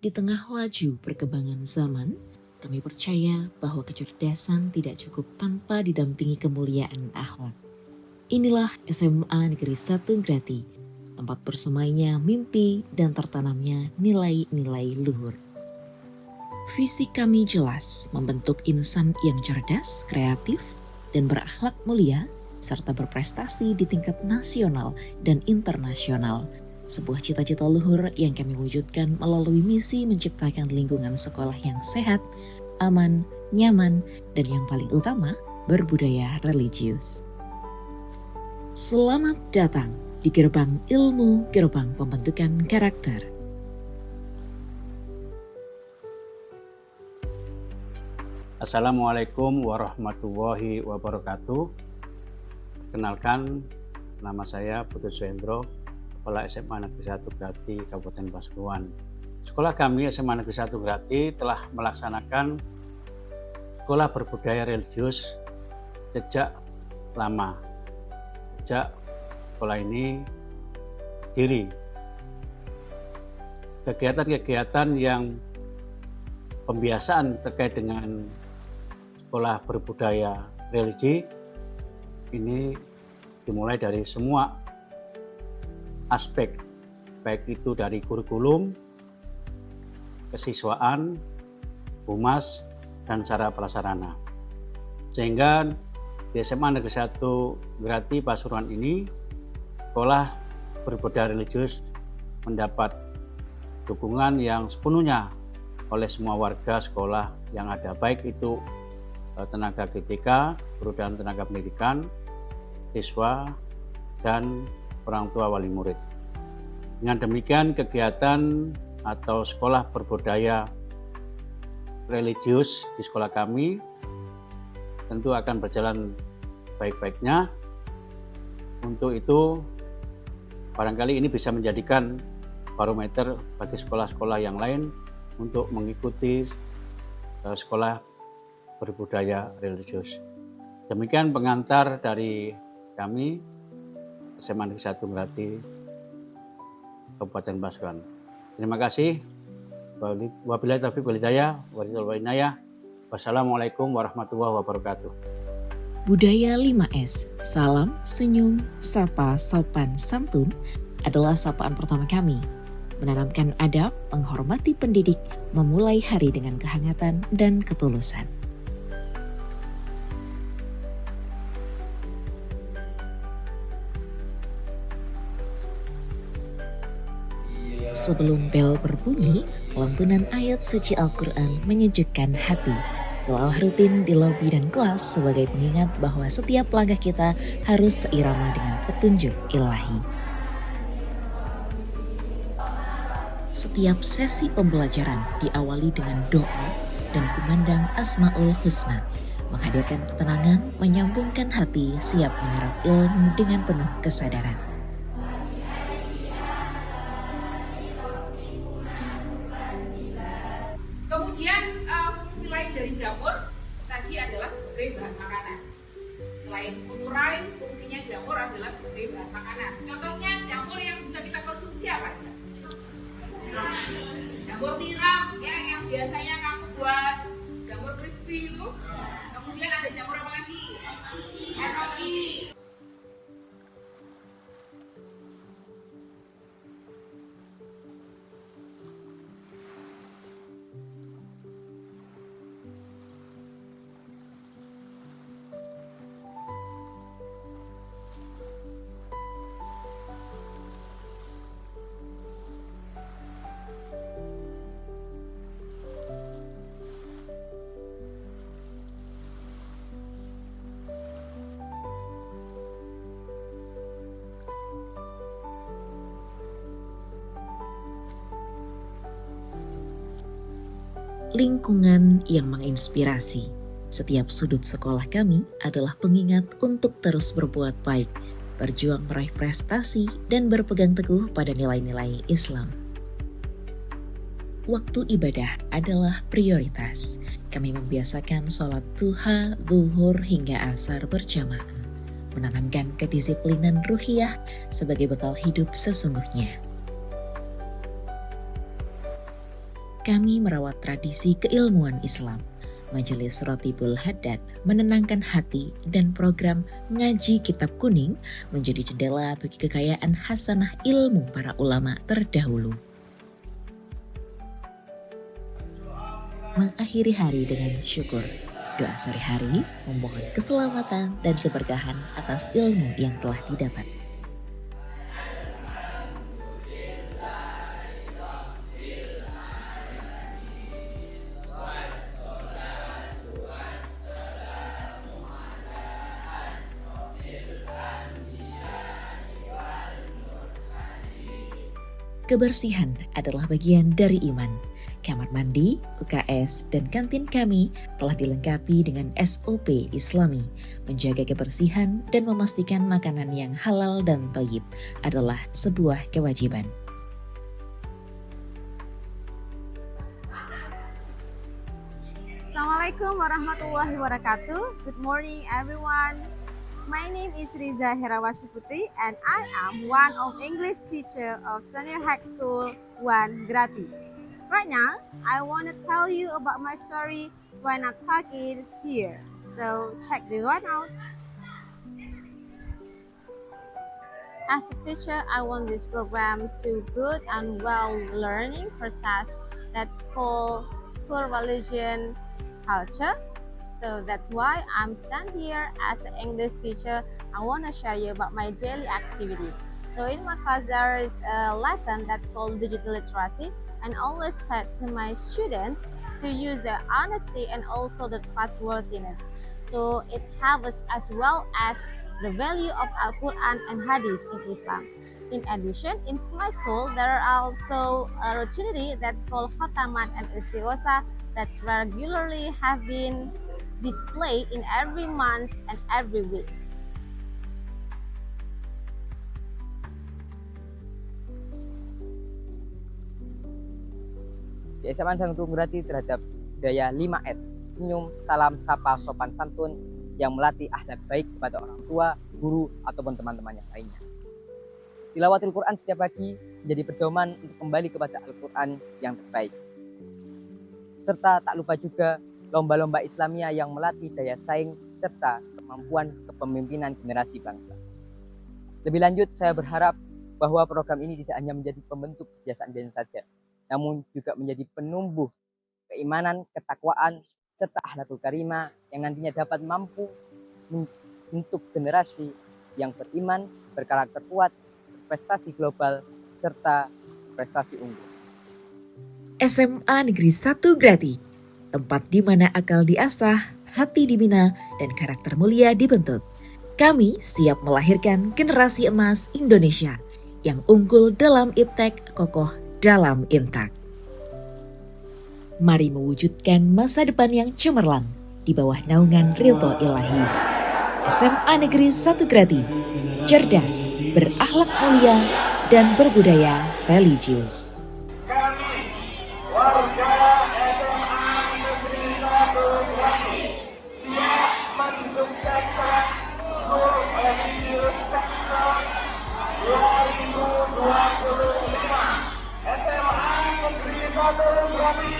Di tengah laju perkembangan zaman, kami percaya bahwa kecerdasan tidak cukup tanpa didampingi kemuliaan akhlak. Inilah SMA Negeri 1 Grati, tempat bersemainya mimpi dan tertanamnya nilai-nilai luhur. Visi kami jelas, membentuk insan yang cerdas, kreatif, dan berakhlak mulia, serta berprestasi di tingkat nasional dan internasional. Sebuah cita-cita luhur yang kami wujudkan melalui misi menciptakan lingkungan sekolah yang sehat, aman, nyaman, dan yang paling utama, berbudaya religius. Selamat datang di Gerbang Ilmu, Gerbang Pembentukan Karakter. Assalamualaikum warahmatullahi wabarakatuh. Kenalkan, nama saya Putu Suhendro, Kepala SMA Negeri 1 Grati, Kabupaten Pasuruan. Sekolah kami SMA Negeri 1 Grati telah melaksanakan sekolah berbudaya religius sejak lama. Sejak sekolah ini berdiri. Kegiatan-kegiatan yang pembiasaan terkait dengan sekolah berbudaya religi ini dimulai dari semua aspek, baik itu dari kurikulum, kesiswaan, humas, dan cara prasarana. Sehingga di SMA Negeri 1 Grati Pasuruan ini, sekolah berbudaya religius mendapat dukungan yang sepenuhnya oleh semua warga sekolah yang ada, baik itu tenaga GTK, guru dan tenaga pendidikan, siswa, dan orang tua wali murid. Dengan demikian, kegiatan atau sekolah berbudaya religius di sekolah kami tentu akan berjalan baik-baiknya. Untuk itu, barangkali ini bisa menjadikan barometer bagi sekolah-sekolah yang lain untuk mengikuti sekolah berbudaya religius. Demikian pengantar dari kami SMA Negeri 1 Grati Kabupaten Pasuruan. Terima kasih. Wabillahi taufiq wal hidayah. Wassalamualaikum warahmatullahi wabarakatuh. Budaya 5S, salam, senyum, sapa, sopan, santun adalah sapaan pertama kami. Menanamkan adab, menghormati pendidik, memulai hari dengan kehangatan dan ketulusan. Sebelum bel berbunyi, lantunan ayat suci Al-Quran menyejukkan hati. Tilawah rutin di lobi dan kelas sebagai pengingat bahwa setiap langkah kita harus seirama dengan petunjuk ilahi. Setiap sesi pembelajaran diawali dengan doa dan kumandang Asmaul Husna, menghadirkan ketenangan, menyambungkan hati, siap menyerap ilmu dengan penuh kesadaran. Kemudian fungsi lain dari jamur tadi adalah sebagai bahan makanan. Selain mengurai, fungsinya jamur adalah sebagai bahan makanan. Contohnya jamur yang bisa kita konsumsi apa aja? Jamur tiram ya, yang biasanya kamu buat jamur crispy itu. Kemudian ada jamur apa lagi? Enoki. Lingkungan yang menginspirasi. Setiap sudut sekolah kami adalah pengingat untuk terus berbuat baik, berjuang meraih prestasi, dan berpegang teguh pada nilai-nilai Islam. Waktu ibadah adalah prioritas. Kami membiasakan sholat duha, zuhur, hingga asar berjamaah, menanamkan kedisiplinan ruhiyah sebagai bekal hidup sesungguhnya. kami merawat tradisi keilmuan Islam. Majelis Rotibul Haddad menenangkan hati dan program Ngaji Kitab Kuning menjadi jendela bagi kekayaan hasanah ilmu para ulama terdahulu. Mengakhiri hari dengan syukur. Doa sore hari memohon keselamatan dan keberkahan atas ilmu yang telah didapat. Kebersihan adalah bagian dari iman. Kamar mandi, UKS, dan kantin kami telah dilengkapi dengan SOP Islami. Menjaga kebersihan dan memastikan makanan yang halal dan thayyib adalah sebuah kewajiban. Assalamualaikum warahmatullahi wabarakatuh. Good morning everyone. My name is Riza Herawasi Putri and I am one of English teacher of Senior High School 1 Grati. Right now, I want to tell you about my story when I'm talking here. So check this one out. As a teacher, I want this program to good and well learning process that's called school religion culture. So that's why I'm stand here as an English teacher. I want to share you about my daily activity. So in my class there is a lesson that's called digital literacy, and always tell to my students to use the honesty and also the trustworthiness. So it helps as well as the value of Al-Quran and Hadith in Islam. In addition, in my school there are also a opportunity that's called Khotaman and Istighosa that's regularly have been displayed in every month and every week. Di SMA Sangtung berarti terhadap budaya 5S, senyum, salam, sapa, sopan santun yang melatih akhlak baik kepada orang tua, guru, ataupun teman-teman yang lainnya. Tilawatil Quran setiap pagi menjadi pedoman untuk kembali kepada Al-Quran yang terbaik. Serta tak lupa juga lomba-lomba Islamia yang melatih daya saing serta kemampuan kepemimpinan generasi bangsa. Lebih lanjut, saya berharap bahwa program ini tidak hanya menjadi pembentuk kebiasaan biasa saja, namun juga menjadi penumbuh keimanan, ketakwaan, serta akhlakul karimah yang nantinya dapat mampu untuk generasi yang beriman, berkarakter kuat, berprestasi global, serta prestasi unggul. SMA Negeri 1 Grati, tempat di mana akal diasah, hati dibina, dan karakter mulia dibentuk. Kami siap melahirkan generasi emas Indonesia yang unggul dalam iptek, kokoh dalam imtak. Mari mewujudkan masa depan yang cemerlang di bawah naungan Ridho Ilahi. SMA Negeri 1 Grati, cerdas, berakhlak mulia, dan berbudaya religius. Warga SMA Negeri 1 Grati siap mensukseskan School Religious Culture 2025. SMA Negeri 1 Grati